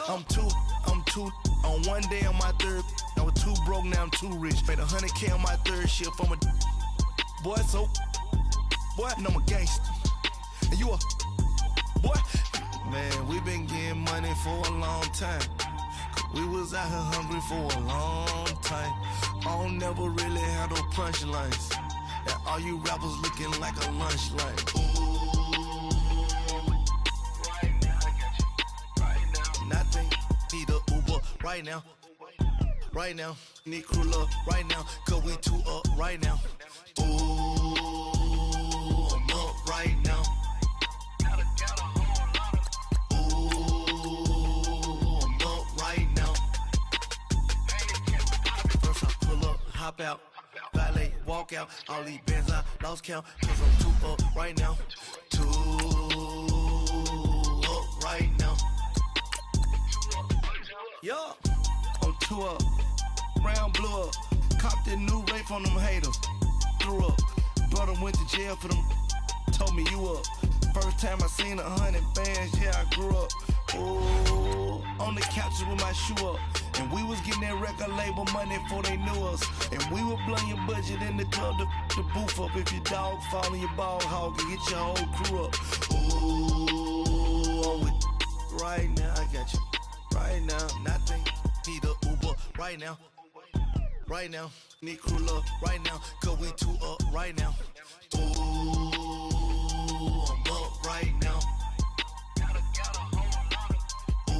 I'm two. On one day on my third, I was too broke, now I'm too rich. Made 100K on my third shift. I'm a boy, so boy, and I'm a gangster. And you a boy. Man, we been getting money for a long time. We was out here hungry for a long time. I don't never really have no punchlines. And all you rappers looking like a lunch line. Nothing, need a Uber right now. Right now, need crew love right now. Cause we two up right now. Ooh, I'm up right now. Ooh, I'm up right now. First I pull up, hop out, valet, walk out. All these bands I lost count. Cause I'm two up right now. Two up right now. Yeah, I'm two up, round blew up, copped that new rape on them haters, threw up, brother went to jail for them, told me you up, first time I seen 100 bands, yeah I grew up, ooh, on the couches with my shoe up, and we was getting that record label money before they knew us, and we were blowing your budget in the club, the booth up, if your dog fall in your ball hog, and get your whole crew up, ooh, I'm with right now, I got you. Right now, nothing, need a Uber right now. Right now, need crew love right now. Cause we two up right now. Ooh, I'm up right now. Ooh,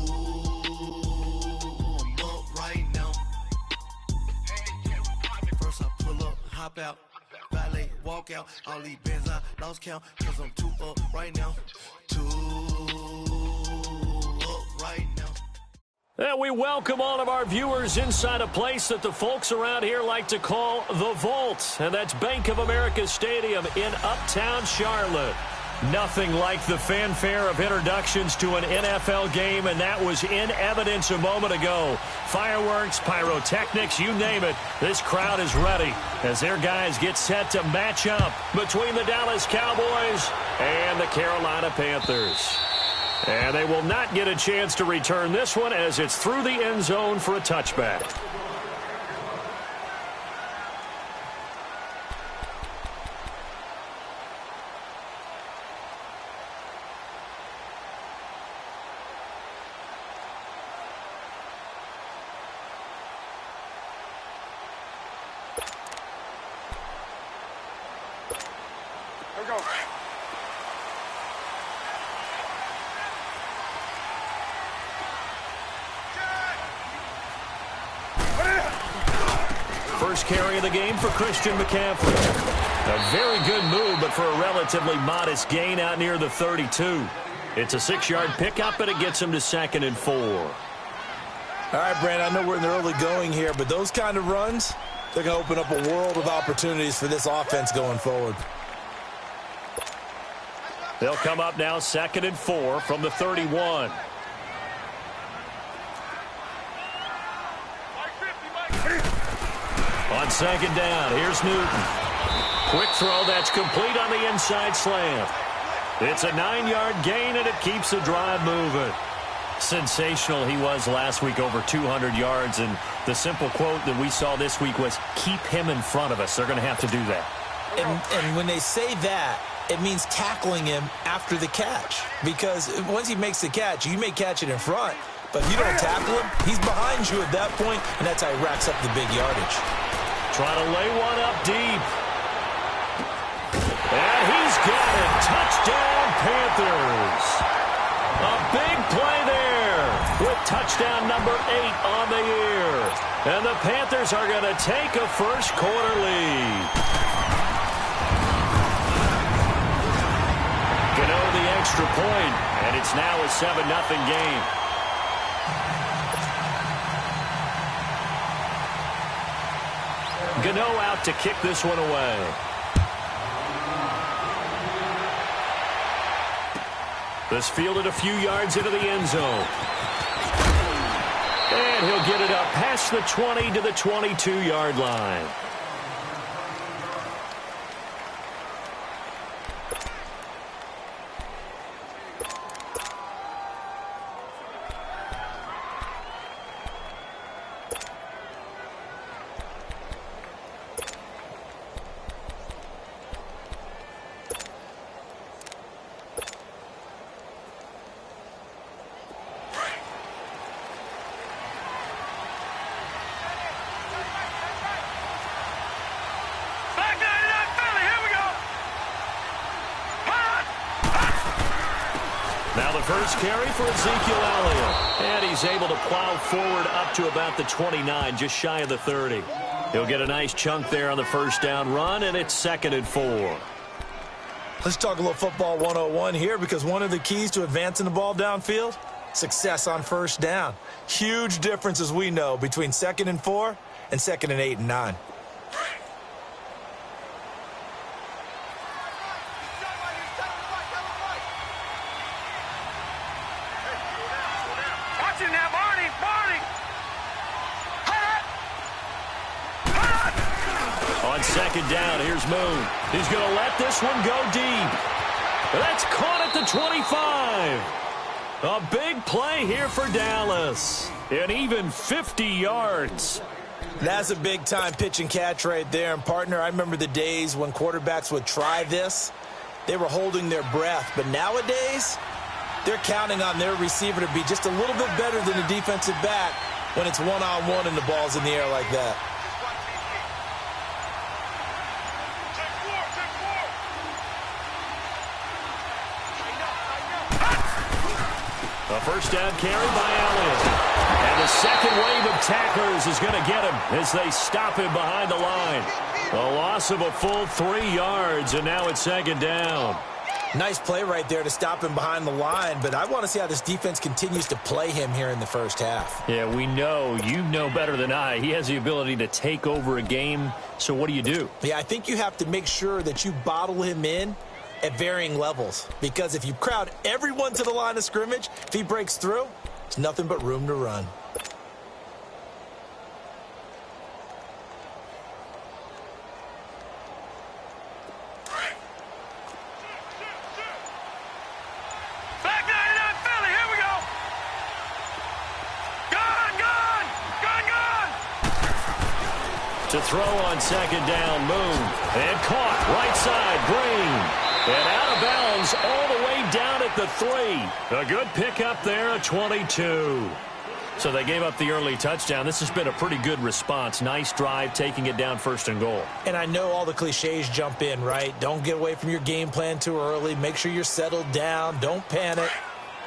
I'm up right now. First I pull up, hop out, valet, walk out. All these bands I lost count. Cause I'm two up right now. Two up right now. And we welcome all of our viewers inside a place that the folks around here like to call the Vault. And that's Bank of America Stadium in Uptown Charlotte. Nothing like the fanfare of introductions to an NFL game, and that was in evidence a moment ago. Fireworks, pyrotechnics, you name it. This crowd is ready as their guys get set to match up between the Dallas Cowboys and the Carolina Panthers. And they will not get a chance to return this one as it's through the end zone for a touchback. Here we go. First carry of the game for Christian McCaffrey. A very good move, but for a relatively modest gain out near the 32. It's a 6-yard pickup, and it gets him to 2nd and 4. All right, Brandon, I know we're in the early going here, but those kind of runs, they're going to open up a world of opportunities for this offense going forward. They'll come up now 2nd and 4 from the 31. On 2nd down, here's Newton. Quick throw that's complete on the inside slant. It's a 9-yard gain, and it keeps the drive moving. Sensational he was last week, over 200 yards, and the simple quote that we saw this week was, keep him in front of us. They're going to have to do that. And when they say that, it means tackling him after the catch. Because once he makes the catch, you may catch it in front, but if you don't tackle him, he's behind you at that point, and that's how he racks up the big yardage. Trying to lay one up deep. And he's got it. Touchdown, Panthers. A big play there with touchdown number 8 on the year. And the Panthers are going to take a first-quarter lead. Gano the extra point, and it's now a 7-0 game. Gano out to kick this one away. This fielded a few yards into the end zone. And he'll get it up past the 20 to the 22-yard line. first carry for Ezekiel Elliott. And he's able to plow forward up to about the 29, just shy of the 30. He'll get a nice chunk there on the first down run, and it's 2nd and 4. Let's talk a little football 101 here, because one of the keys to advancing the ball downfield, success on first down. Huge difference, as we know, between 2nd and 4 and 2nd and 8 and 9. On 2nd down, here's Moon. He's going to let this one go deep. That's caught at the 25. A big play here for Dallas. And even 50 yards. That's a big-time pitch and catch right there. And, partner, I remember the days when quarterbacks would try this. They were holding their breath. But nowadays, they're counting on their receiver to be just a little bit better than the defensive back when it's one-on-one and the ball's in the air like that. A first down carry by Elliott. And the second wave of tacklers is going to get him as they stop him behind the line. A loss of a full 3 yards, and now it's 2nd down. Nice play right there to stop him behind the line, but I want to see how this defense continues to play him here in the first half. Yeah, we know. You know better than I. He has the ability to take over a game, so what do? Yeah, I think you have to make sure that you bottle him in at varying levels, because if you crowd everyone to the line of scrimmage, if he breaks through, it's nothing but room to run. To throw on 2nd down, Moon. And caught, right side, Green. And out of bounds all the way down at the 3. A good pickup there, a 22. So they gave up the early touchdown. This has been a pretty good response. Nice drive, taking it down 1st and goal. And I know all the cliches jump in, right? Don't get away from your game plan too early. Make sure you're settled down. Don't panic.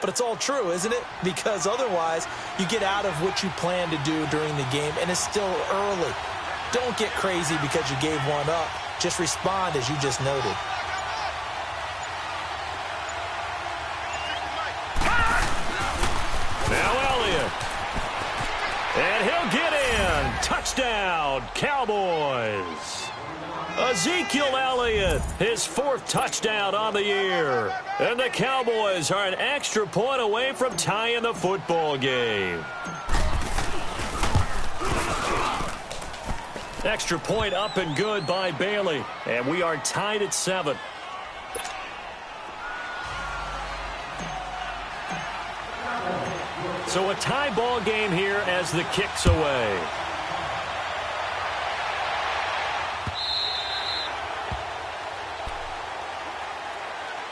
But it's all true, isn't it? Because otherwise, you get out of what you plan to do during the game, and it's still early. Don't get crazy because you gave one up. Just respond as you just noted. Now Elliott. And he'll get in. Touchdown, Cowboys. Ezekiel Elliott, his 4th touchdown on the year. And the Cowboys are an extra point away from tying the football game. Extra point up and good by Bailey. And we are tied at 7. So a tie ball game here as the kick's away.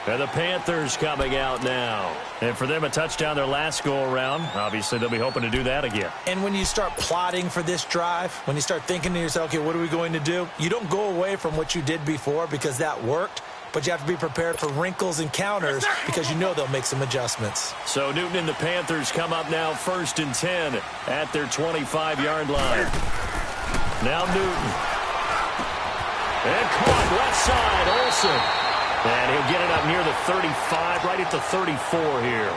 And the Panthers coming out now. And for them, a touchdown their last go-around. Obviously, they'll be hoping to do that again. And when you start plotting for this drive, when you start thinking to yourself, okay, what are we going to do? You don't go away from what you did before because that worked. But you have to be prepared for wrinkles and counters because you know they'll make some adjustments. So Newton and the Panthers come up now 1st and 10 at their 25-yard line. Now Newton. And caught left side, Olsen. And he'll get it up near the 35, right at the 34 here.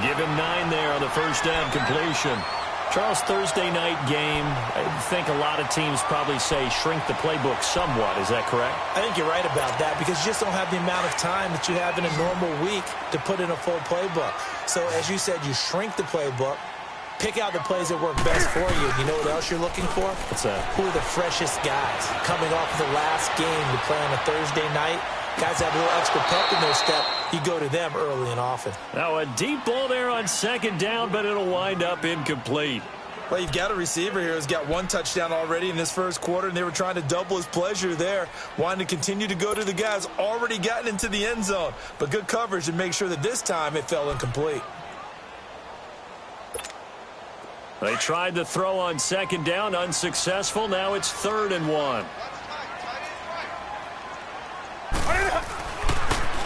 Give him 9 there on the first down completion. Charles, Thursday night game, I think a lot of teams probably say shrink the playbook somewhat. Is that correct? I think you're right about that because you just don't have the amount of time that you have in a normal week to put in a full playbook. So as you said, you shrink the playbook, pick out the plays that work best for you. You know what else you're looking for? What's that? Who are the freshest guys coming off the last game to play on a Thursday night? Guys have a little extra pep in their step. You go to them early and often. Now a deep ball there on 2nd down, but it'll wind up incomplete. Well, you've got a receiver here who's got 1 touchdown already in this first quarter, and they were trying to double his pleasure there, wanting to continue to go to the guys already gotten into the end zone. But good coverage to make sure that this time it fell incomplete. They tried to throw on 2nd down, unsuccessful. Now it's 3rd and 1.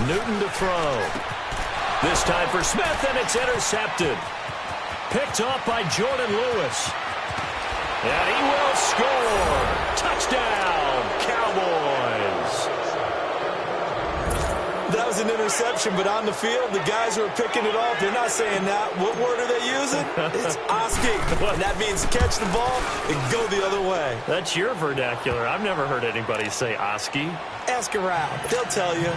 Newton to throw. This time for Smith, and it's intercepted. Picked off by Jordan Lewis. And he will score. Touchdown, Cowboys. That was an interception, but on the field, the guys who are picking it off, they're not saying that. What word are they using? It's Oski. And that means catch the ball and go the other way. That's your vernacular. I've never heard anybody say Oski. Ask around. They'll tell you.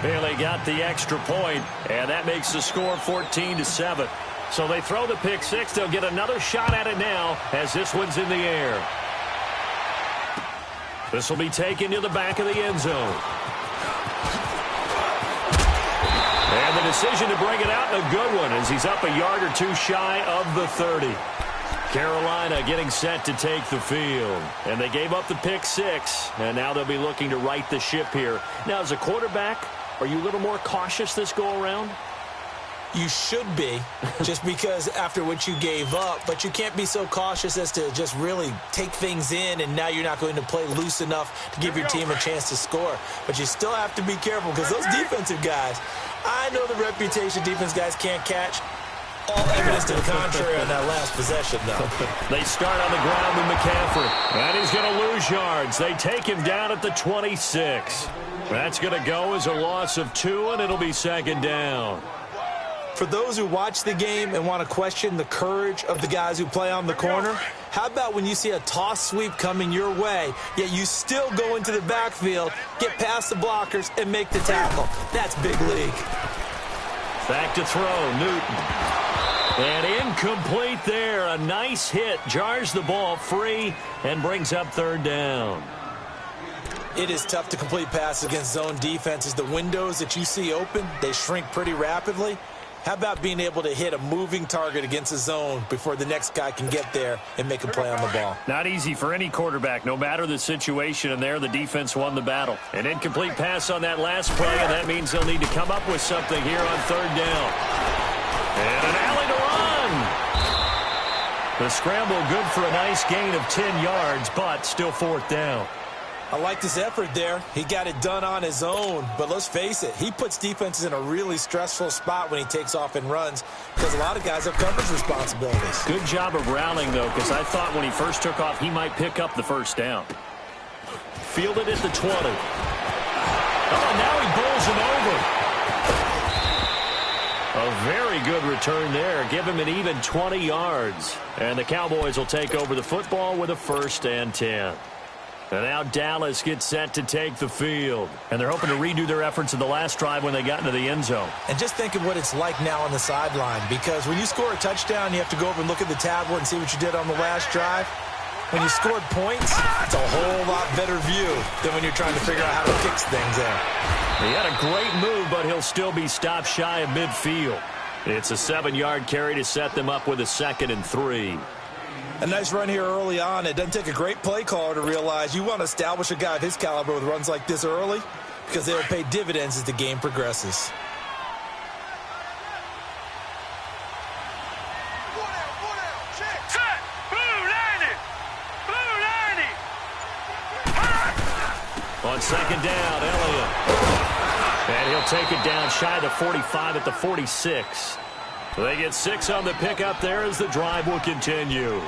Bailey got the extra point, and that makes the score 14-7. So they throw the pick six. They'll get another shot at it now as this one's in the air. This will be taken to the back of the end zone. And the decision to bring it out, a good one, as he's up a yard or two shy of the 30. Carolina getting set to take the field. And they gave up the pick six, and now they'll be looking to right the ship here. Now, as a quarterback, are you a little more cautious this go-around? You should be, just because after what you gave up, but you can't be so cautious as to just really take things in, and now you're not going to play loose enough to give your team a chance to score. But you still have to be careful, because those defensive guys, I know the reputation defense guys can't catch. All evidence to the contrary on that last possession, though. They start on the ground with McCaffrey, and he's going to lose yards. They take him down at the 26. That's going to go as a loss of 2, and it'll be second down. For those who watch the game and want to question the courage of the guys who play on the corner, how about when you see a toss sweep coming your way, yet you still go into the backfield, get past the blockers, and make the tackle? That's big league. Back to throw, Newton. And incomplete there. A nice hit. Jars the ball free and brings up third down. It is tough to complete passes against zone defenses. The windows that you see open, they shrink pretty rapidly. How about being able to hit a moving target against a zone before the next guy can get there and make a play on the ball? Not easy for any quarterback, no matter the situation, and there the defense won the battle. An incomplete pass on that last play, and that means they'll need to come up with something here on third down. And an alley to run. The scramble good for a nice gain of 10 yards, but still fourth down. I like this effort there. He got it done on his own, but let's face it, he puts defenses in a really stressful spot when he takes off and runs because a lot of guys have coverage responsibilities. Good job of rallying, though, because I thought when he first took off, he might pick up the first down. Fielded at the 20. Oh, now he bowls him over. A very good return there. Give him an even 20 yards. And the Cowboys will take over the football with a 1st and 10. And now Dallas gets set to take the field. And they're hoping to redo their efforts in the last drive when they got into the end zone. And just think of what it's like now on the sideline, because when you score a touchdown, you have to go over and look at the tablet and see what you did on the last drive. When you scored points, it's a whole lot better view than when you're trying to figure out how to fix things there. He had a great move, but he'll still be stopped shy of midfield. It's a 7-yard carry to set them up with a 2nd and 3. A nice run here early on. It doesn't take a great play caller to realize you want to establish a guy of his caliber with runs like this early because they'll pay dividends as the game progresses. On second down, Elliott. And he'll take it down shy of the 45 at the 46. They get 6 on the pickup there as the drive will continue.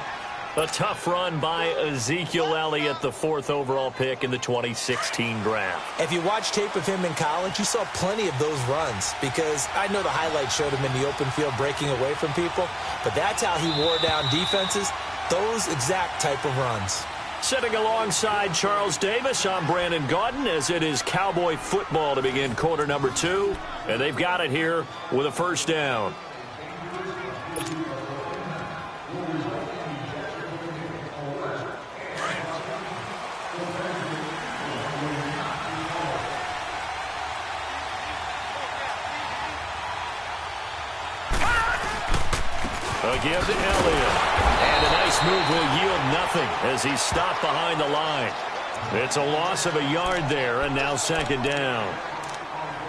A tough run by Ezekiel Elliott, the 4th overall pick in the 2016 draft. If you watch tape of him in college, you saw plenty of those runs because I know the highlights showed him in the open field breaking away from people, but that's how he wore down defenses, those exact type of runs. Sitting alongside Charles Davis, I'm Brandon Gaudin as it is Cowboy football to begin quarter number 2, and they've got it here with a 1st down. A give to Elliott. And a nice move will yield nothing as he's stopped behind the line. It's a loss of a yard there, and now 2nd down.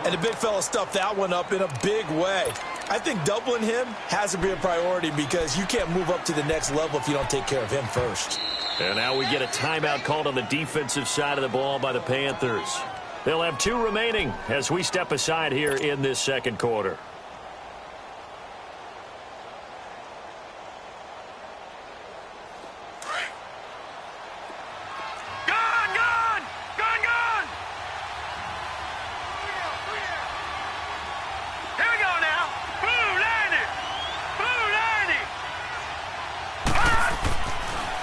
And the big fella stuffed that one up in a big way. I think doubling him has to be a priority because you can't move up to the next level if you don't take care of him first. And now we get a timeout called on the defensive side of the ball by the Panthers. They'll have 2 remaining as we step aside here in this 2nd quarter.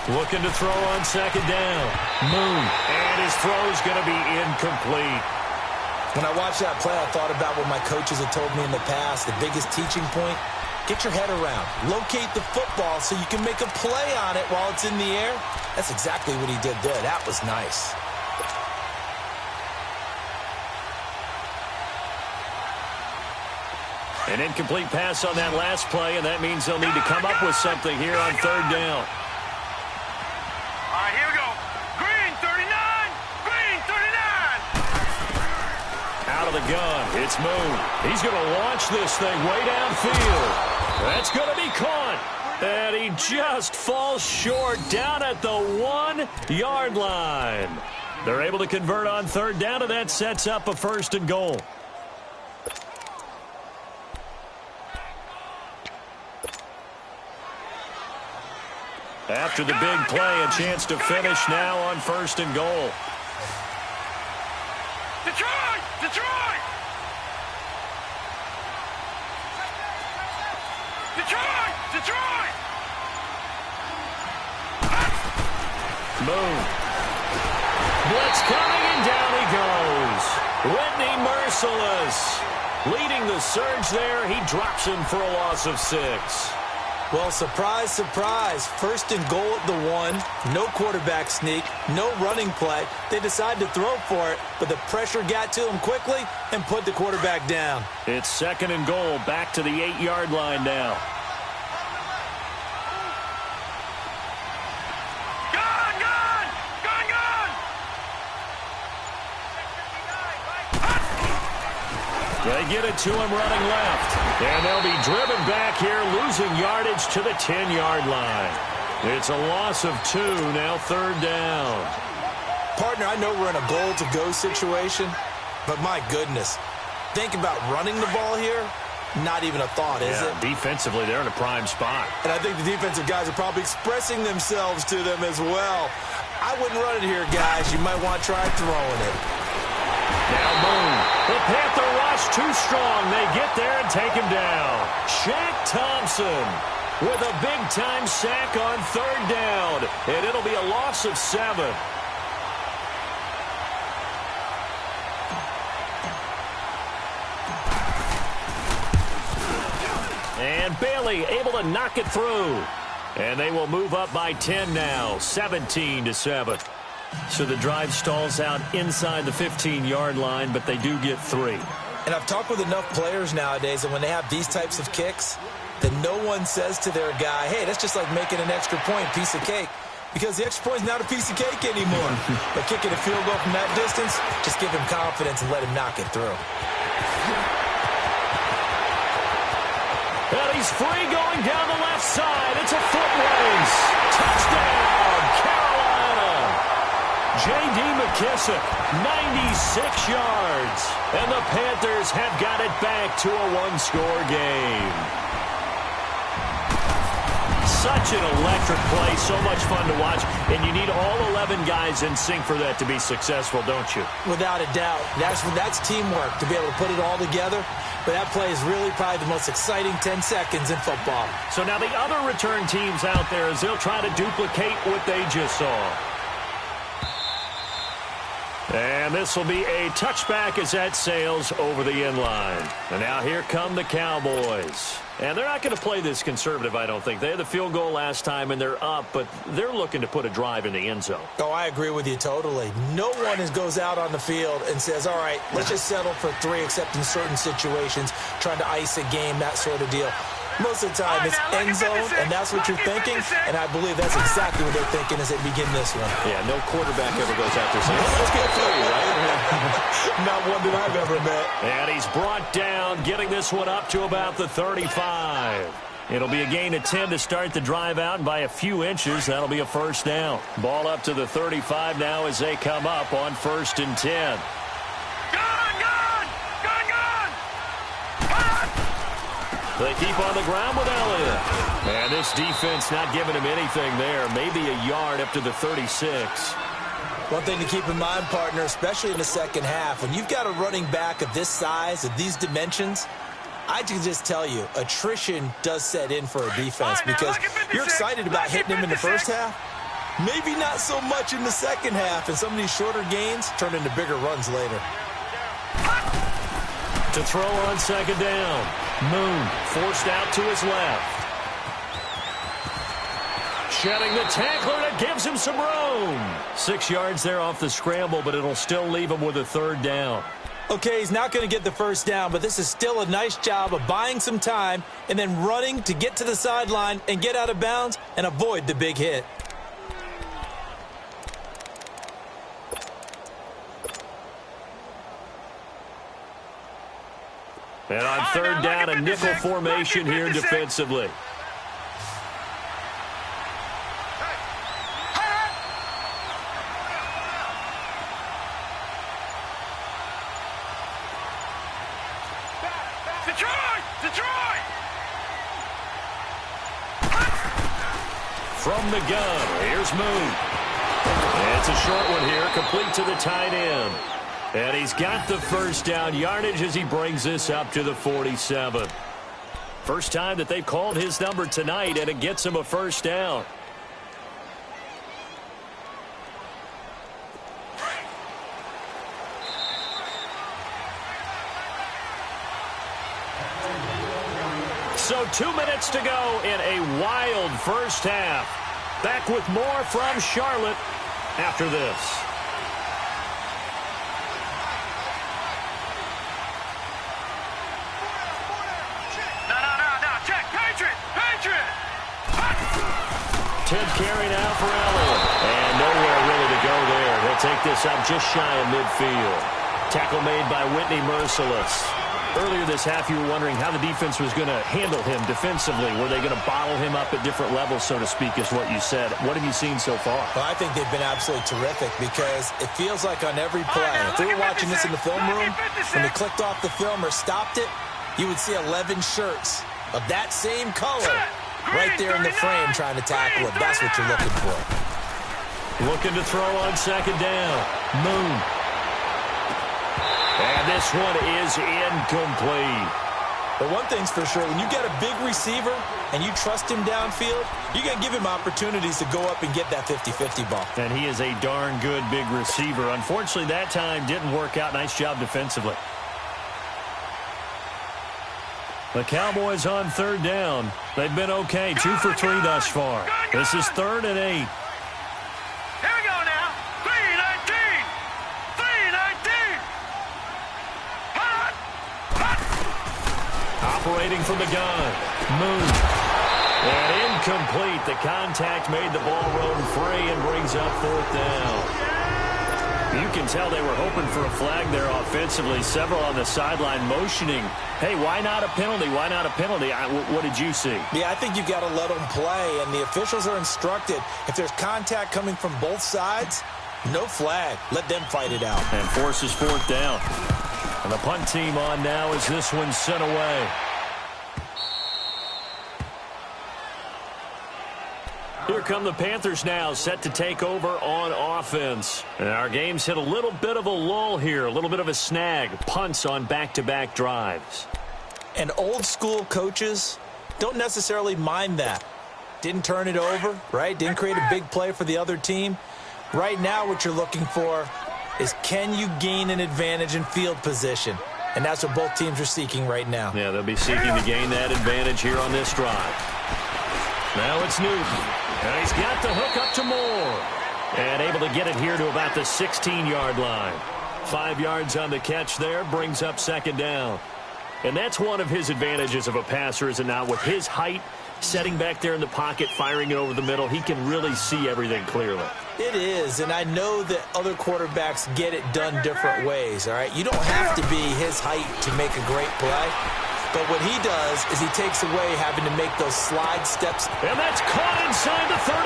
Looking to throw on second down. Moon. And his throw's going to be incomplete. When I watched that play, I thought about what my coaches had told me in the past. The biggest teaching point, get your head around. Locate the football so you can make a play on it while it's in the air. That's exactly what he did there. That was nice. An incomplete pass on that last play, and that means they'll need to come up with something here on third down. All right, here we go. Green, 39. Green, 39. Out of the gun, it's Moon. He's going to launch this thing way downfield. That's going to be caught. And he just falls short down at the 1-yard line. They're able to convert on third down, and that sets up a 1st and goal. After the big play, a chance to finish now on 1st and goal. Detroit! Detroit! Detroit! Detroit! Moon. Blitz coming, and down he goes. Whitney merciless. Leading the surge there, he drops him for a loss of 6. Well, surprise, surprise. 1st and goal at the 1. No quarterback sneak. No running play. They decide to throw for it, but the pressure got to him quickly and put the quarterback down. It's 2nd and goal, back to the 8-yard line now. Gun! Gun! Gun! Gun! They get it to him running left. And they'll be driven back here, losing yardage to the 10-yard line. It's a loss of 2, now 3rd down. Partner, I know we're in a goal-to-go situation, but my goodness, think about running the ball here. Not even a thought, is it? Defensively, they're in a prime spot. And I think the defensive guys are probably expressing themselves to them as well. I wouldn't run it here, guys. You might want to try throwing it. Now Moon. The Panther rush too strong. They get there and take him down. Shaq Thompson with a big-time sack on 3rd down. And it'll be a loss of 7. And Bailey able to knock it through. And they will move up by 10 now, 17-7. So the drive stalls out inside the 15-yard line, but they do get 3. And I've talked with enough players nowadays that when they have these types of kicks, that no one says to their guy, hey, that's just like making an extra point, piece of cake. Because the extra point is not a piece of cake anymore. But kicking a field goal from that distance, just give him confidence and let him knock it through. And he's free going down the left side. It's a foot race. Touchdown, Carolina. J.D. McKissick, 96 yards. And the Panthers have got it back to a 1-score game. Such an electric play, so much fun to watch, and you need all 11 guys in sync for that to be successful, don't you? Without a doubt. That's teamwork, to be able to put it all together. But that play is really probably the most exciting 10 seconds in football. So now the other return teams out there, as they'll try to duplicate what they just saw. And this will be a touchback as that sails over the end line. And now here come the Cowboys. And they're not going to play this conservative, I don't think. They had the field goal last time, and they're up, but they're looking to put a drive in the end zone. Oh, I agree with you totally. No one goes out on the field and says, all right, let's just settle for 3, except in certain situations, trying to ice a game, that sort of deal. Most of the time, it's end zone, and that's what you're thinking, and I believe that's exactly what they're thinking as they begin this one. Yeah, no quarterback ever goes out there saying, let's get 3, right? Not one that I've ever met. And he's brought down, getting this one up to about the 35. It'll be a gain of 10 to start the drive out, and by a few inches, that'll be a 1st down. Ball up to the 35 now as they come up on 1st and 10. They keep on the ground with Elliott. And this defense not giving him anything there. Maybe a yard up to the 36. One thing to keep in mind, partner, especially in the second half, when you've got a running back of this size, of these dimensions, I can just tell you, attrition does set in for a defense because you're excited about hitting him in the first half, Maybe not so much in the second half, and some of these shorter gains turn into bigger runs later. To throw on second down. Moon forced out to his left. Shedding the tackler, that gives him some room. 6 yards there off the scramble, but it'll still leave him with a third down. Okay, he's not going to get the first down, but this is still a nice job of buying some time and then running to get to the sideline and get out of bounds and avoid the big hit. And on third down, a nickel formation here defensively. From the gun, here's Moon. It's a short one here, complete to the tight end. And he's got the first down yardage as he brings this up to the 47. First time that they've called his number tonight, and it gets him a first down. So 2 minutes to go in a wild first half. Back with more from Charlotte after this. No. Check. Patriot. 10th carry now for Elliott. And nowhere really to go there. They'll take this up just shy of midfield. Tackle made by Whitney Merciless. Earlier this half, you were wondering how the defense was going to handle him defensively. Were they going to bottle him up at different levels, so to speak, is what you said. What have you seen so far? Well, I think they've been absolutely terrific because it feels like on every play, if we were watching this in the film room, when they clicked off the film or stopped it, you would see 11 shirts of that same color right there in the frame trying to tackle it. That's what you're looking for. Looking to throw on second down. Moon. And this one is incomplete. But one thing's for sure, when you get a big receiver and you trust him downfield, you're going to give him opportunities to go up and get that 50-50 ball. And he is a darn good big receiver. Unfortunately, that time didn't work out. Nice job defensively. The Cowboys on third down. They've been okay. 2 for 3 thus far. This is 3rd and 8. Here we go now. 3-19. Operating from the gun. Moon. And incomplete. The contact made the ball roam free and brings up 4th down. You can tell they were hoping for a flag there offensively. Several on the sideline motioning. Hey, why not a penalty? Why not a penalty? What did you see? Yeah, I think you've got to let them play, and the officials are instructed. If there's contact coming from both sides, no flag. Let them fight it out. And forces 4th down. And the punt team on now as this one's sent away. Here come the Panthers now, set to take over on offense. And our game's hit a little bit of a lull here, a little bit of a snag. Punts on back-to-back drives. And old-school coaches don't necessarily mind that. Didn't turn it over, right? Didn't create a big play for the other team. Right now what you're looking for is can you gain an advantage in field position? And that's what both teams are seeking right now. Yeah, they'll be seeking to gain that advantage here on this drive. Now it's Newton. And he's got the hook up to Moore. And able to get it here to about the 16-yard line. 5 yards on the catch there, brings up 2nd down. And that's one of his advantages of a passer, is it not? With his height, setting back there in the pocket, firing it over the middle, he can really see everything clearly. It is, and I know that other quarterbacks get it done different ways, all right? You don't have to be his height to make a great play. But what he does is he takes away having to make those slide steps. And that's caught inside the 35.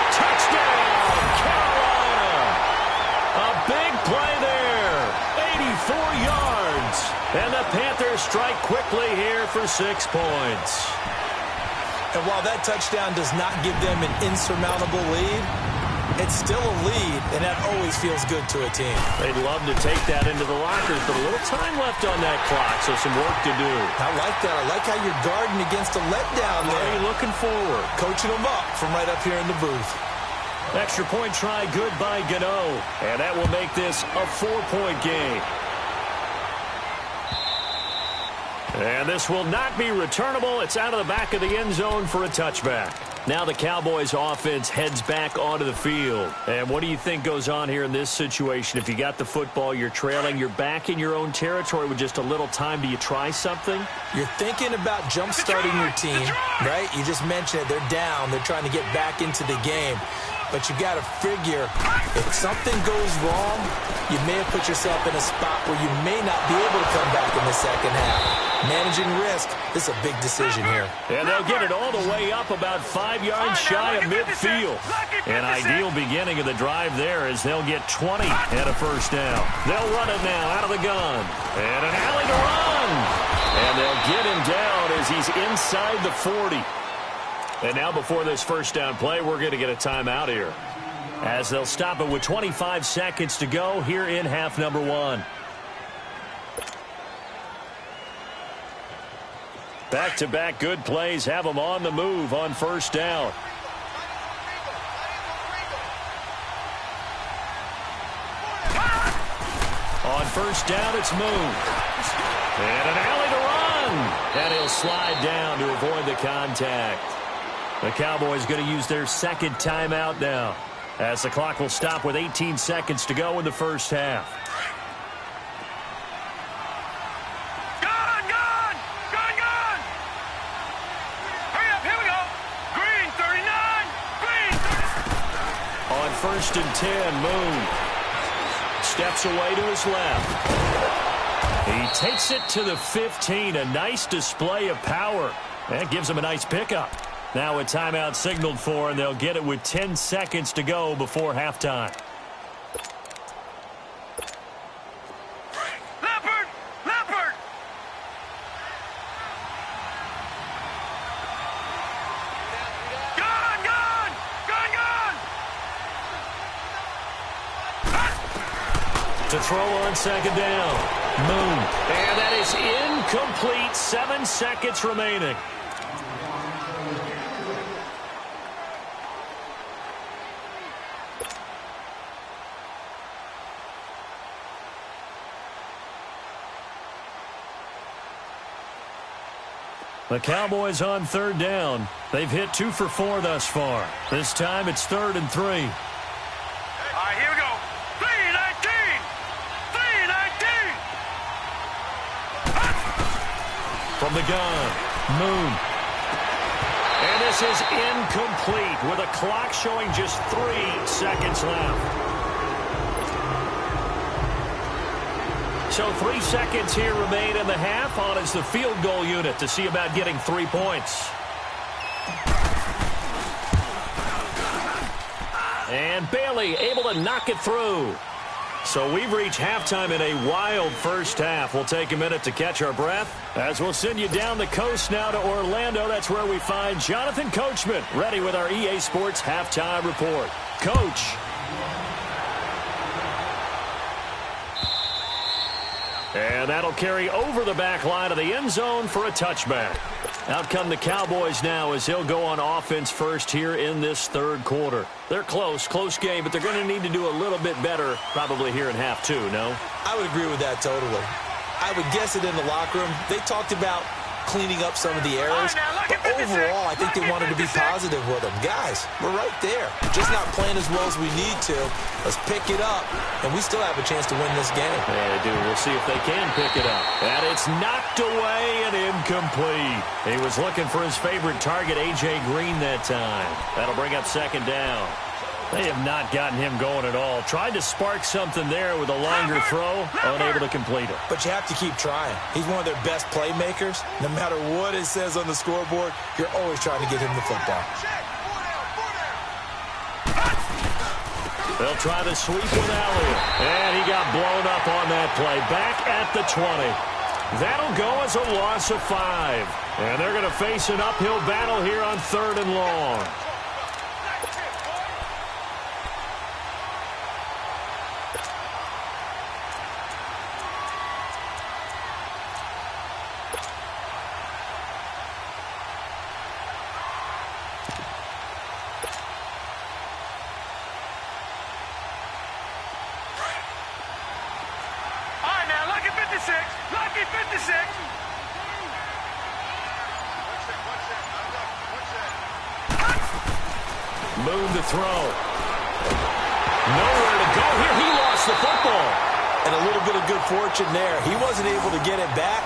Touchdown, Carolina. A big play there. 84 yards. And the Panthers strike quickly here for 6 points. And while that touchdown does not give them an insurmountable lead, It's still a lead, and that always feels good to a team. They'd love to take that into the lockers, but a little time left on that clock, so some work to do. I like that. I like how you're guarding against a letdown there. Already looking forward. Coaching them up from right up here in the booth. Extra point try good by Gano, and that will make this a 4-point game. And this will not be returnable. It's out of the back of the end zone for a touchback. Now the Cowboys offense heads back onto the field. And what do you think goes on here in this situation? If you got the football, you're trailing, you're back in your own territory with just a little time. Do you try something? You're thinking about jump-starting your team, right? You just mentioned it. They're down. They're trying to get back into the game. But you got to figure, if something goes wrong, you may have put yourself in a spot where you may not be able to come back in the second half. Managing risk, this is a big decision here. And they'll get it all the way up about 5 yards shy of midfield. An ideal beginning of the drive there as they'll get 20 and a first down. They'll run it now out of the gun. And an alley to run. And they'll get him down as he's inside the 40. And now before this first down play, we're going to get a timeout here, as they'll stop it with 25 seconds to go here in half number 1. Back-to-back good plays have them on the move on first down. On first down, it's Moon. And an alley to run. And he'll slide down to avoid the contact. The Cowboys going to use their second timeout now, as the clock will stop with 18 seconds to go in the first half. Gun! Hurry up, here we go. Green, 39. Green, 39. On first and 10, Moon steps away to his left. He takes it to the 15. A nice display of power. That gives him a nice pickup. Now a timeout signaled for, and they'll get it with 10 seconds to go before halftime. Leopard! Gun! To throw on second down. Moon. And that is incomplete. 7 seconds remaining. The Cowboys on third down. They've hit 2 for 4 thus far. This time it's 3rd and 3. All right, here we go. 3-19. From the gun, Moon. And this is incomplete with a clock showing just 3 seconds left. So 3 seconds here remain in the half. On is the field goal unit to see about getting 3 points. And Bailey able to knock it through. So we've reached halftime in a wild first half. We'll take a minute to catch our breath as we'll send you down the coast now to Orlando. That's where we find Jonathan Coachman ready with our EA Sports halftime report. Coach. And that'll carry over the back line of the end zone for a touchback. Out come the Cowboys now as he'll go on offense first here in this third quarter. They're close game, but they're going to need to do a little bit better probably here in half 2, no? I would agree with that totally. I would guess it in the locker room. They talked about cleaning up some of the errors, but overall, I think they wanted to be positive with them. Guys, we're right there. Just not playing as well as we need to. Let's pick it up, and we still have a chance to win this game. Yeah, they do. We'll see if they can pick it up. And it's knocked away and incomplete. He was looking for his favorite target, A.J. Green, that time. That'll bring up second down. They have not gotten him going at all. Tried to spark something there with a longer throw, unable to complete it. But you have to keep trying. He's one of their best playmakers. No matter what it says on the scoreboard, you're always trying to get him the football. They'll try the sweep with Elliott. And he got blown up on that play. Back at the 20. That'll go as a loss of 5. And they're going to face an uphill battle here on 3rd and long. 56. Lucky 56. Moon to throw. Nowhere to go here. He lost the football. And a little bit of good fortune there. He wasn't able to get it back,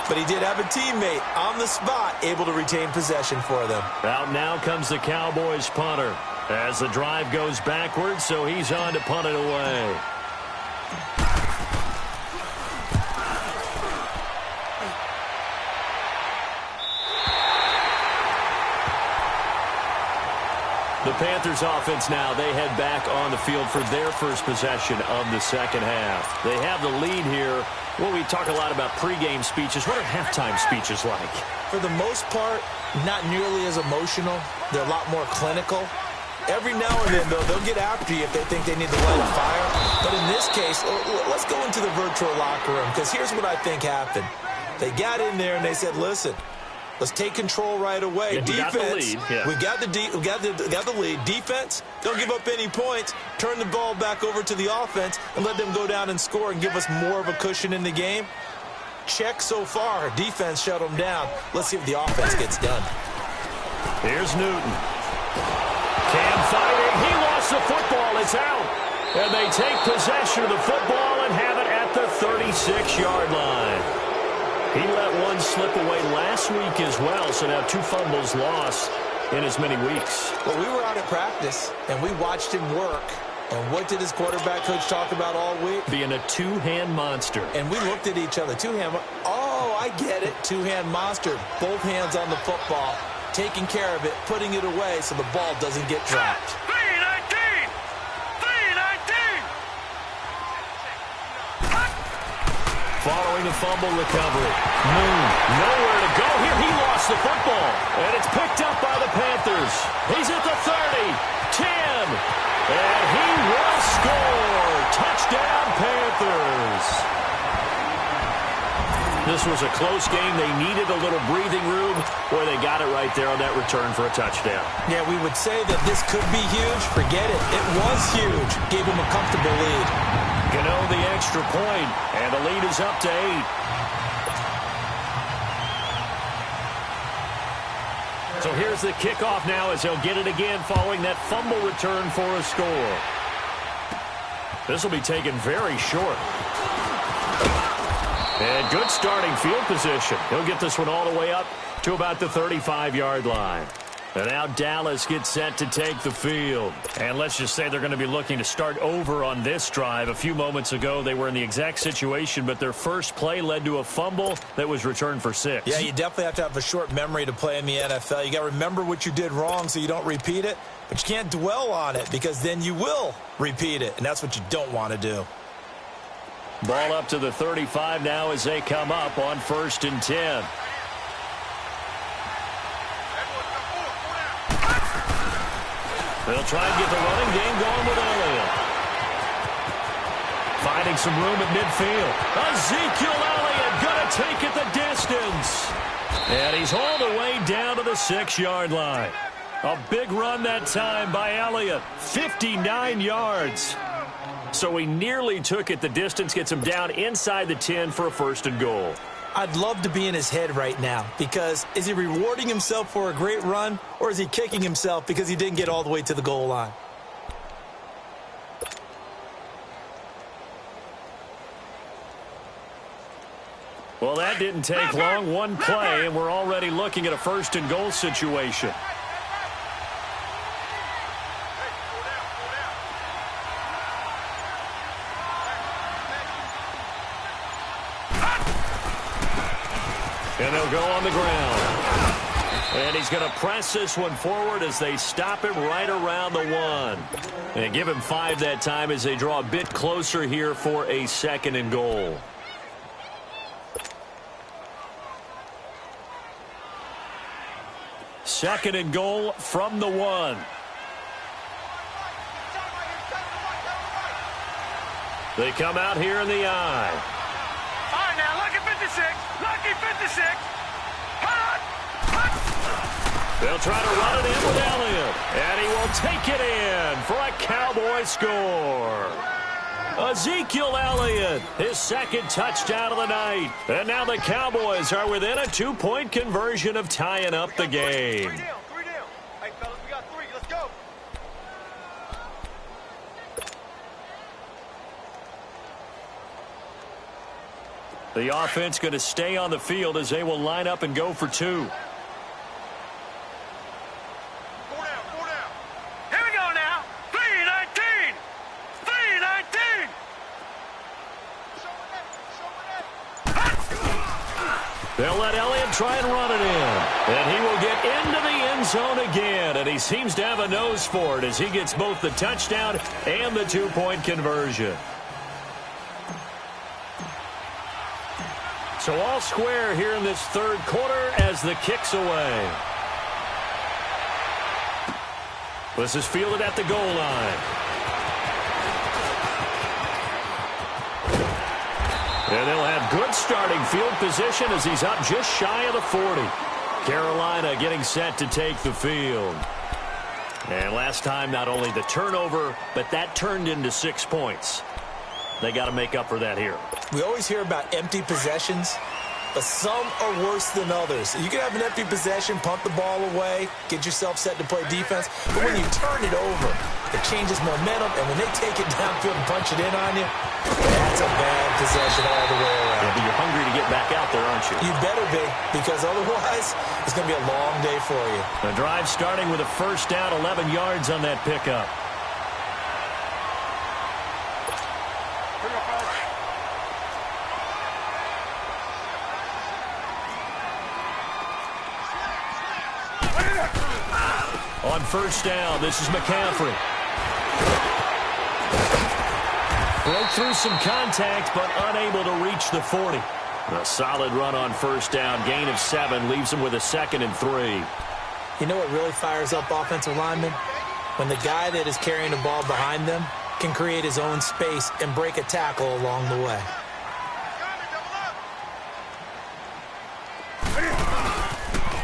but he did have a teammate on the spot able to retain possession for them. Out now comes the Cowboys punter as the drive goes backwards, so he's on to punt it away. The Panthers offense now, they head back on the field for their first possession of the second half. They have the lead here. Well, we talk a lot about pregame speeches. What are halftime speeches like? For the most part, not nearly as emotional. They're a lot more clinical. Every now and then, though, they'll get after you if they think they need to light a fire. But in this case, let's go into the virtual locker room, because here's what I think happened. They got in there and they said, listen, let's take control right away. Yeah, defense, we got the lead. Defense, don't give up any points. Turn the ball back over to the offense and let them go down and score and give us more of a cushion in the game. Check so far. Defense shut them down. Let's see if the offense gets done. Here's Newton. Cam fighting. He lost the football. It's out. And they take possession of the football and have it at the 36-yard line. He let one slip away last week as well, so now 2 fumbles lost in as many weeks. Well, we were out at practice, and we watched him work. And what did his quarterback coach talk about all week? Being a two-hand monster. And we looked at each other. Oh, I get it. Two-hand monster. Both hands on the football, taking care of it, putting it away so the ball doesn't get dropped. 319. 319. Following a fumble recovery. Moon, nowhere to go here. He lost the football. And it's picked up by the Panthers. He's at the 30, 10. And he will score. Touchdown, Panthers. This was a close game. They needed a little breathing room. Boy, they got it right there on that return for a touchdown. Yeah, we would say that this could be huge. Forget it. It was huge. Gave him a comfortable lead. Gano the extra point, and the lead is up to 8. So here's the kickoff now as they'll get it again following that fumble return for a score. This will be taken very short. And good starting field position. He'll get this one all the way up to about the 35-yard line. And now Dallas gets set to take the field. And let's just say they're going to be looking to start over on this drive. A few moments ago, they were in the exact situation, but their first play led to a fumble that was returned for 6. Yeah, you definitely have to have a short memory to play in the NFL. You got to remember what you did wrong so you don't repeat it, but you can't dwell on it because then you will repeat it, and that's what you don't want to do. Ball up to the 35 now as they come up on 1st and 10. They'll try and get the running game going with Elliott. Finding some room at midfield. Ezekiel Elliott going to take it the distance. And he's all the way down to the 6-yard line. A big run that time by Elliott. 59 yards. So he nearly took it the distance, gets him down inside the 10 for a 1st and goal. I'd love to be in his head right now because is he rewarding himself for a great run or is he kicking himself because he didn't get all the way to the goal line? Well, that didn't take long. One play, and we're already looking at a 1st and goal situation. And they'll go on the ground. And he's going to press this one forward as they stop him right around the 1. And give him 5 that time as they draw a bit closer here for a 2nd and goal. Second and goal from the 1. They come out here in the eye. All right, now, lucky 56. Lucky 56. Hot. They'll try to run it in with Elliott. And he will take it in for a Cowboy score. Ezekiel Elliott, his second touchdown of the night. And now the Cowboys are within a 2-point conversion of tying up the game. 3 down. Hey, fellas, we got 3. Let's go. The offense going to stay on the field as they will line up and go for 2. 4 down. Here we go now. 3-19. 3-19. They'll let Elliott try and run it in. And he will get into the end zone again. And he seems to have a nose for it as he gets both the touchdown and the 2-point conversion. So all square here in this third quarter as the kick's away. This is fielded at the goal line. And they'll have good starting field position as he's up just shy of the 40. Carolina getting set to take the field. And last time, not only the turnover, but that turned into 6 points. They got to make up for that here. We always hear about empty possessions, but some are worse than others. You can have an empty possession, pump the ball away, get yourself set to play defense, but when you turn it over, it changes momentum, and when they take it downfield and punch it in on you, that's a bad possession all the way around. Yeah, but you're hungry to get back out there, aren't you? You better be, because otherwise it's going to be a long day for you. The drive starting with a first down, 11 yards on that pickup. On first down, this is McCaffrey. Broke through some contact, but unable to reach the 40. A solid run on first down. Gain of 7 leaves him with a 2nd and 3. You know what really fires up offensive linemen? When the guy that is carrying the ball behind them can create his own space and break a tackle along the way.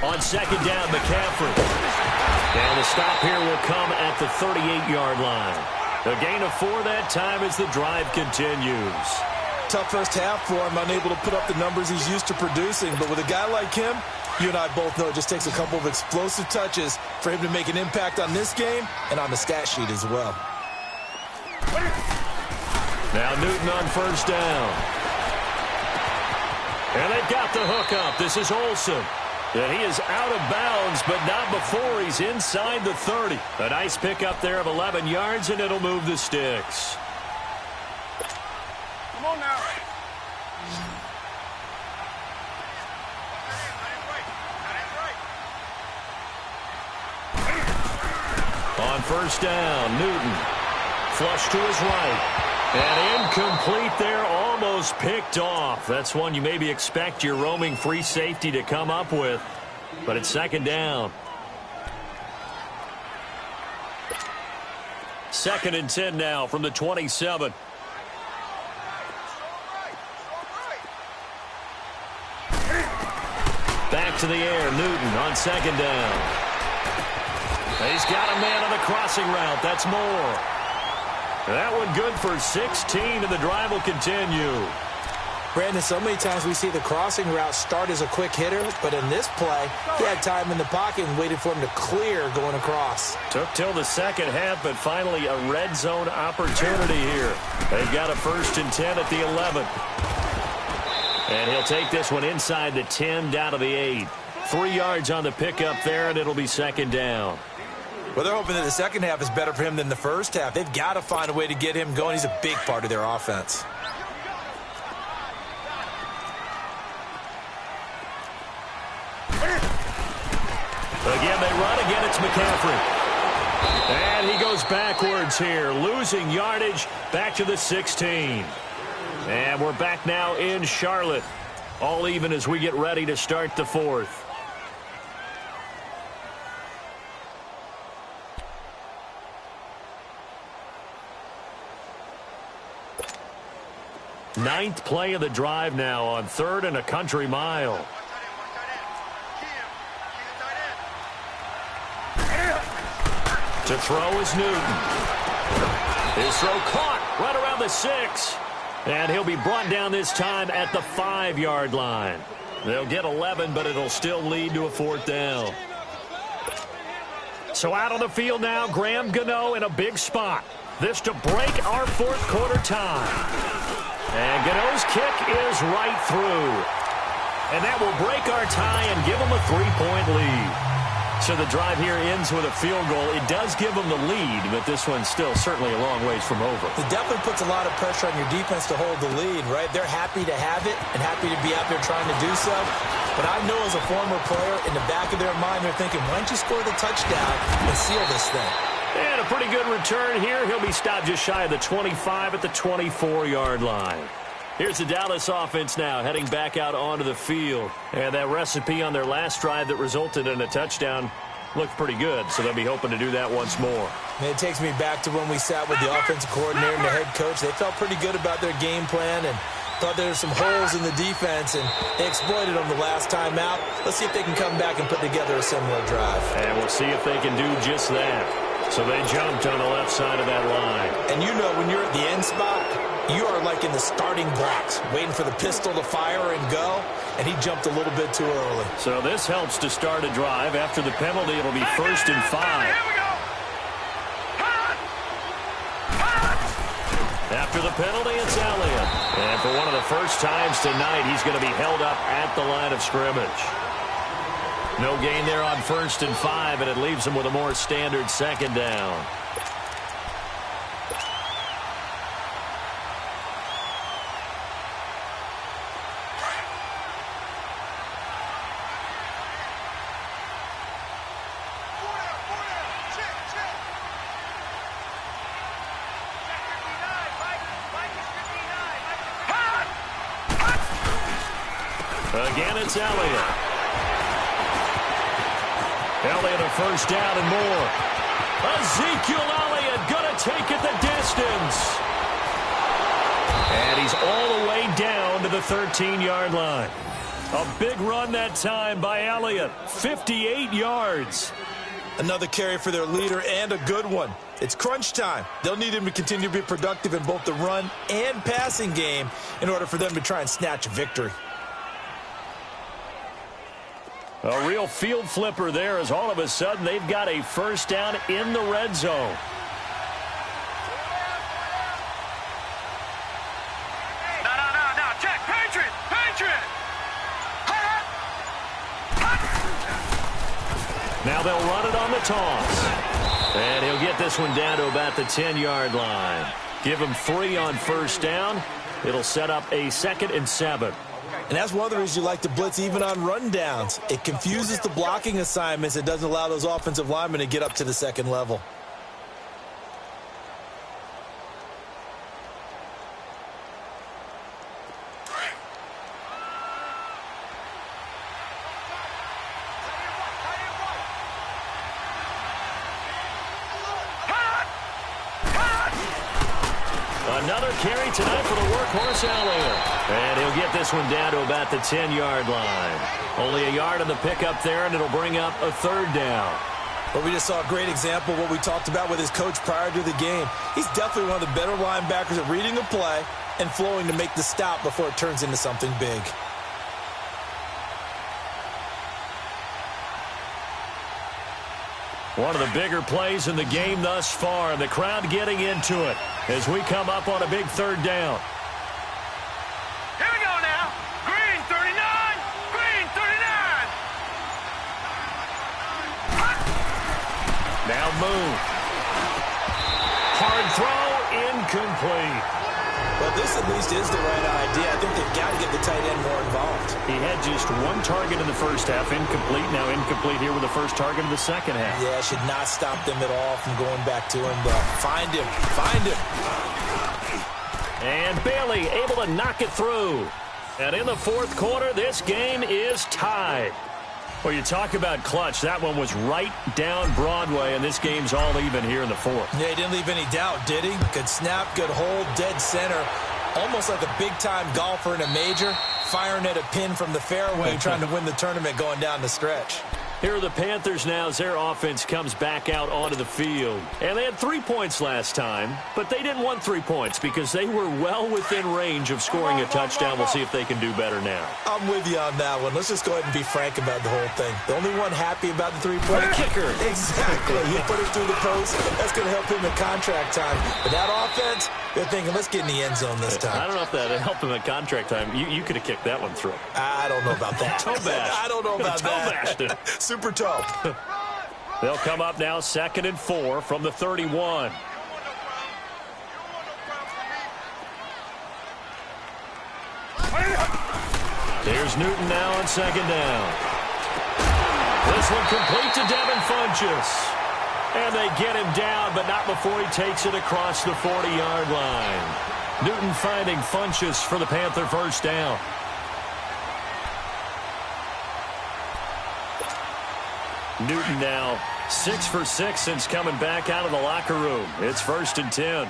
On second down, McCaffrey. And the stop here will come at the 38-yard line. A gain of 4 that time as the drive continues. Tough first half for him, unable to put up the numbers he's used to producing. But with a guy like him, you and I both know it just takes a couple of explosive touches for him to make an impact on this game and on the stat sheet as well. Now Newton on first down. And they've got the hook up. This is Olsen. And he is out of bounds, but not before he's inside the 30. A nice pickup there of 11 yards, and it'll move the sticks. Come on now. On first down, Newton. Flush to his right. And incomplete there, almost picked off. That's one you maybe expect your roaming free safety to come up with. But it's second down. 2nd and 10 now from the 27. Back to the air, Newton on second down. He's got a man on the crossing route. That's Moore. That one good for 16, and the drive will continue. Brandon, so many times we see the crossing route start as a quick hitter, but in this play, he had time in the pocket and waited for him to clear going across. Took till the second half, but finally a red zone opportunity here. They've got a 1st and 10 at the 11. And he'll take this one inside the 10 down to the 8. 3 yards on the pickup there, and it'll be second down. Well, they're hoping that the second half is better for him than the first half. They've got to find a way to get him going. He's a big part of their offense. Again, they run. Again, it's McCaffrey. And he goes backwards here, losing yardage back to the 16. And we're back now in Charlotte. All even as we get ready to start the 4th. Ninth play of the drive now on 3rd and a country mile. To throw is Newton. His throw caught. right around the 6. And he'll be brought down this time at the 5-yard line. They'll get 11, but it'll still lead to a 4th down. So out on the field now, Graham Gano in a big spot. This to break our 4th quarter tie. And Gano's kick is right through. And that will break our tie and give them a 3-point lead. So the drive here ends with a field goal. It does give them the lead, but this one's still certainly a long ways from over. It definitely puts a lot of pressure on your defense to hold the lead, right? They're happy to have it and happy to be out there trying to do so. But I know as a former player, in the back of their mind, they're thinking, why don't you score the touchdown and seal this thing? And a pretty good return here. He'll be stopped just shy of the 25 at the 24-yard line. Here's the Dallas offense now heading back out onto the field. And that recipe on their last drive that resulted in a touchdown looked pretty good, so they'll be hoping to do that once more. And it takes me back to when we sat with the offensive coordinator and the head coach. They felt pretty good about their game plan and thought there were some holes in the defense, and they exploited them the last time out. Let's see if they can come back and put together a similar drive. And we'll see if they can do just that. So they jumped on the left side of that line. And you know when you're at the end spot, you are like in the starting blocks, waiting for the pistol to fire and go, and he jumped a little bit too early. So this helps to start a drive. After the penalty, it'll be 1st and 5. Here we go. After the penalty, it's Elliott. And for one of the first times tonight, he's going to be held up at the line of scrimmage. No gain there on 1st and 5, and it leaves him with a more standard 2nd down. Again, it's Elliott. Elliott a 1st down and more. Ezekiel Elliott going to take it the distance. And he's all the way down to the 13-yard line. A big run that time by Elliott. 58 yards. Another carry for their leader and a good one. It's crunch time. They'll need him to continue to be productive in both the run and passing game in order for them to try and snatch a victory. A real field flipper there as all of a sudden they've got a 1st down in the red zone. No. Check. Patriot. Now they'll run it on the toss. And he'll get this one down to about the 10-yard line. Give him 3 on 1st down. It'll set up a 2nd and 7. And that's one of the reasons you like to blitz even on rundowns. It confuses the blocking assignments. It doesn't allow those offensive linemen to get up to the 2nd level. Another carry tonight for the workhorse Elliott. And he'll get this one down to about the 10-yard line. Only a yard on the pickup there, and it'll bring up a 3rd down. But we just saw a great example of what we talked about with his coach prior to the game. He's definitely one of the better linebackers at reading a play and flowing to make the stop before it turns into something big. One of the bigger plays in the game thus far, and the crowd getting into it as we come up on a big 3rd down. Here we go now. Green 39. Green 39. Now move. Hard throw, incomplete. Well, this at least is the right idea. I think they've got to get the tight end more involved. He had just 1 target in the first half, incomplete. Now incomplete here with the first target in the second half. Yeah, should not stop them at all from going back to him, but find him. And Bailey able to knock it through. And in the 4th quarter, this game is tied. Well, you talk about clutch. That one was right down Broadway, and this game's all even here in the 4th. Yeah, he didn't leave any doubt, did he? Good snap, good hold, dead center. Almost like a big-time golfer in a major, firing at a pin from the fairway, trying to win the tournament going down the stretch. Here are the Panthers now as their offense comes back out onto the field. And they had 3 points last time, but they didn't want 3 points because they were well within range of scoring a touchdown. We'll see if they can do better now. I'm with you on that one. Let's just go ahead and be frank about the whole thing. The only one happy about the three-point kicker. Exactly. He put it through the post. That's going to help him in contract time. But that offense, they're thinking, let's get in the end zone this time. I don't know if that helped him at contract time. You could have kicked that one through. I don't know about that. Toe bash. I don't know about Toe that. bashed it. Super toe. They'll come up now 2nd and 4 from the 31. Here's Newton now on 2nd down. This one complete to Devin Funchess. And they get him down, but not before he takes it across the 40-yard line. Newton finding Funchess for the Panther first down. Newton now 6 for 6 since coming back out of the locker room. It's 1st and 10.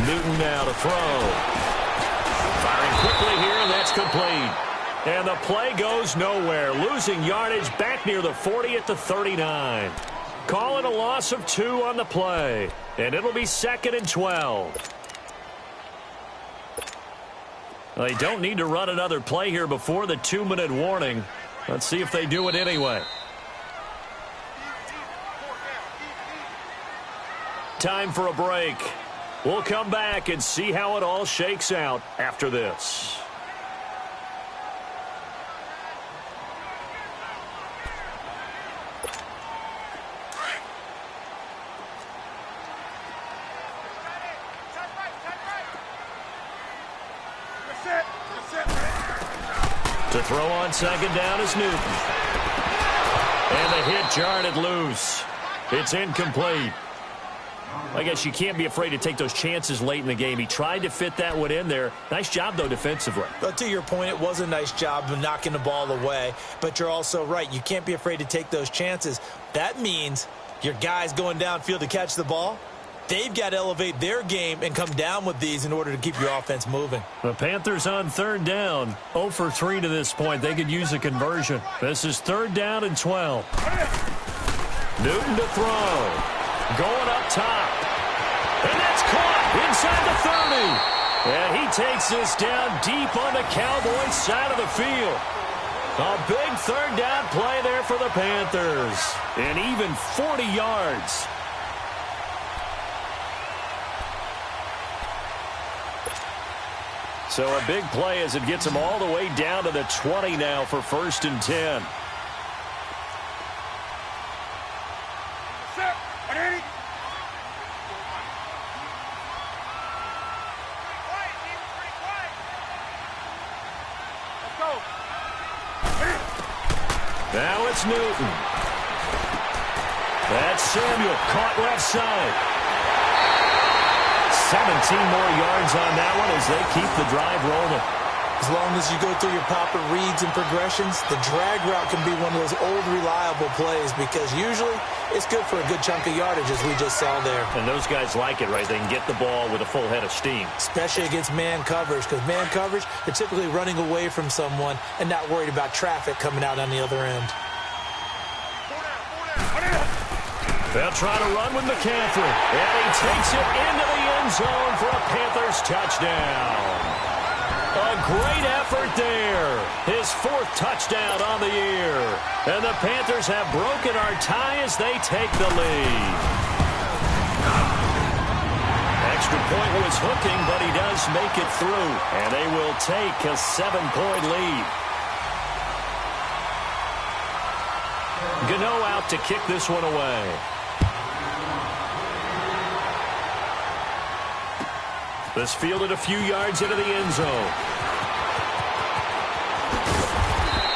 Newton now to throw. Firing quickly here, and that's complete. And the play goes nowhere. Losing yardage back near the 40 at the 39. Call it a loss of 2 on the play. And it'll be 2nd and 12. Well, they don't need to run another play here before the 2-minute warning. Let's see if they do it anyway. Time for a break. We'll come back and see how it all shakes out after this. To throw on 2nd down is Newton. And the hit jarred it loose. It's incomplete. I guess you can't be afraid to take those chances late in the game. He tried to fit that one in there. Nice job, though, defensively. But to your point, it was a nice job of knocking the ball away. But you're also right. You can't be afraid to take those chances. That means your guys going downfield to catch the ball, they've got to elevate their game and come down with these in order to keep your offense moving. The Panthers on 3rd down. 0 for 3 to this point. They could use a conversion. This is 3rd down and 12. Newton to throw. Going up top. And that's caught inside the 30. And he takes this down deep on the Cowboys' side of the field. A big 3rd down play there for the Panthers. And even 40 yards. So a big play as it gets them all the way down to the 20 now for 1st and 10. Now it's Newton. That's Samuel, caught left side. 17 more yards on that one as they keep the drive rolling. As long as you go through your proper reads and progressions, the drag route can be one of those old reliable plays because usually it's good for a good chunk of yardage as we just saw there. And those guys like it, right? They can get the ball with a full head of steam. Especially against man coverage because man coverage, they're typically running away from someone and not worried about traffic coming out on the other end. They'll try to run with McCaffrey. And he takes it into the end zone for a Panthers touchdown. A great effort there. His 4th touchdown on the year. And the Panthers have broken our tie as they take the lead. Extra point was hooking, but he does make it through. And they will take a 7-point lead. Gano out to kick this one away. This fielded a few yards into the end zone.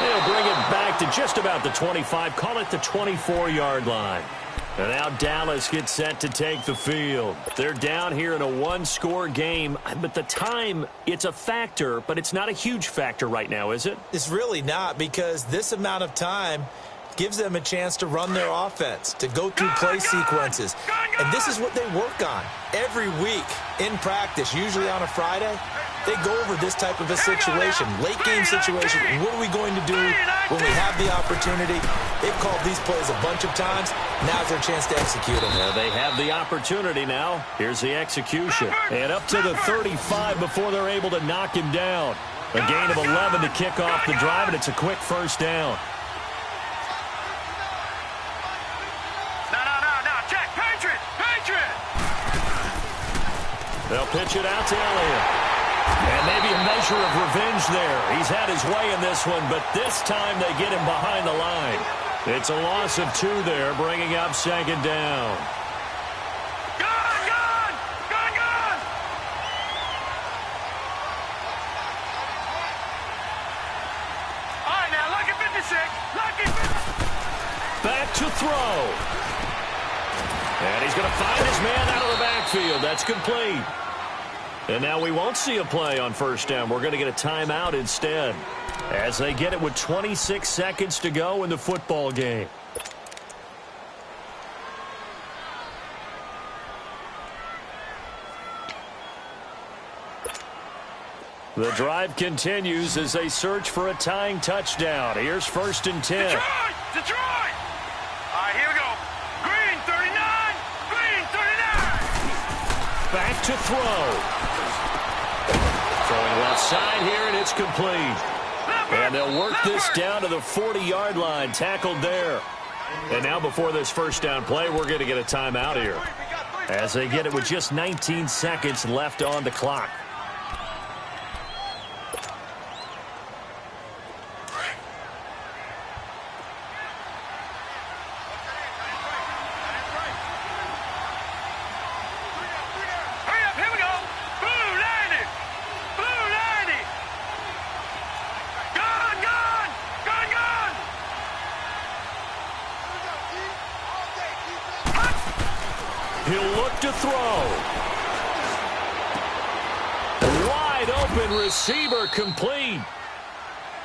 They'll bring it back to just about the 25. Call it the 24-yard line. And now Dallas gets set to take the field. They're down here in a 1-score game. But the time, it's a factor, but it's not a huge factor right now, is it? It's really not because this amount of time, gives them a chance to run their offense, to go through play sequences. And this is what they work on every week in practice, usually on a Friday. They go over this type of a situation, late-game situation. What are we going to do when we have the opportunity? They've called these plays a bunch of times. Now's their chance to execute them. Yeah, they have the opportunity now. Here's the execution. And up to the 35 before they're able to knock him down. A gain of 11 to kick off the drive, and it's a quick first down. No, check, Patriot! They'll pitch it out to Elliott. And maybe a measure of revenge there. He's had his way in this one, but this time they get him behind the line. It's a loss of 2 there, bringing up second down. Gone! All right, now, lucky 56. Back to throw. And he's going to find his man out of the backfield. That's complete. And now we won't see a play on first down. We're going to get a timeout instead, as they get it with 26 seconds to go in the football game. The drive continues as they search for a tying touchdown. Here's 1st and 10. Detroit! All right, here we go. Green 39! Back to throw. Throwing left side here, and it's complete. And they'll work this down to the 40-yard line, tackled there. And now before this first down play, we're going to get a timeout here, as they get it with just 19 seconds left on the clock. He'll look to throw. Wide open receiver, complete.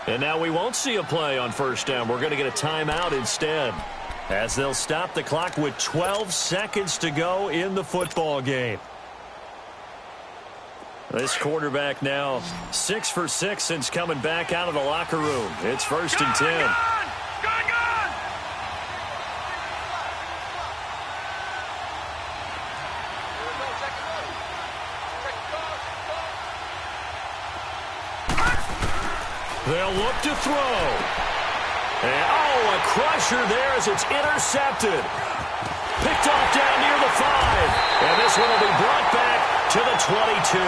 And now we won't see a play on first down. We're going to get a timeout instead, as they'll stop the clock with 12 seconds to go in the football game. This quarterback now 6 for 6 since coming back out of the locker room. It's 1st and 10. They'll look to throw. And, a crusher there as it's intercepted. Picked off down near the 5. And this one will be brought back to the 22.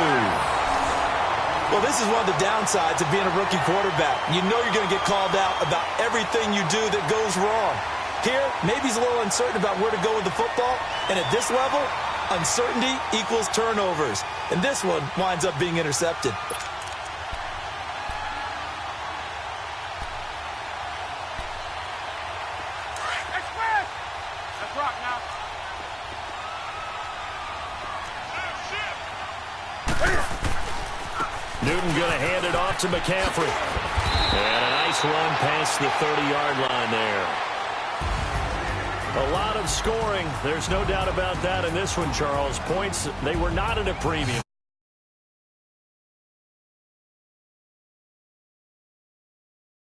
Well, this is one of the downsides of being a rookie quarterback. You know you're going to get called out about everything you do that goes wrong. Here, maybe he's a little uncertain about where to go with the football. And at this level, uncertainty equals turnovers. And this one winds up being intercepted. Newton going to hand it off to McCaffrey. And a nice run past the 30-yard line there. A lot of scoring. There's no doubt about that in this one, Charles. Points, they were not at a premium.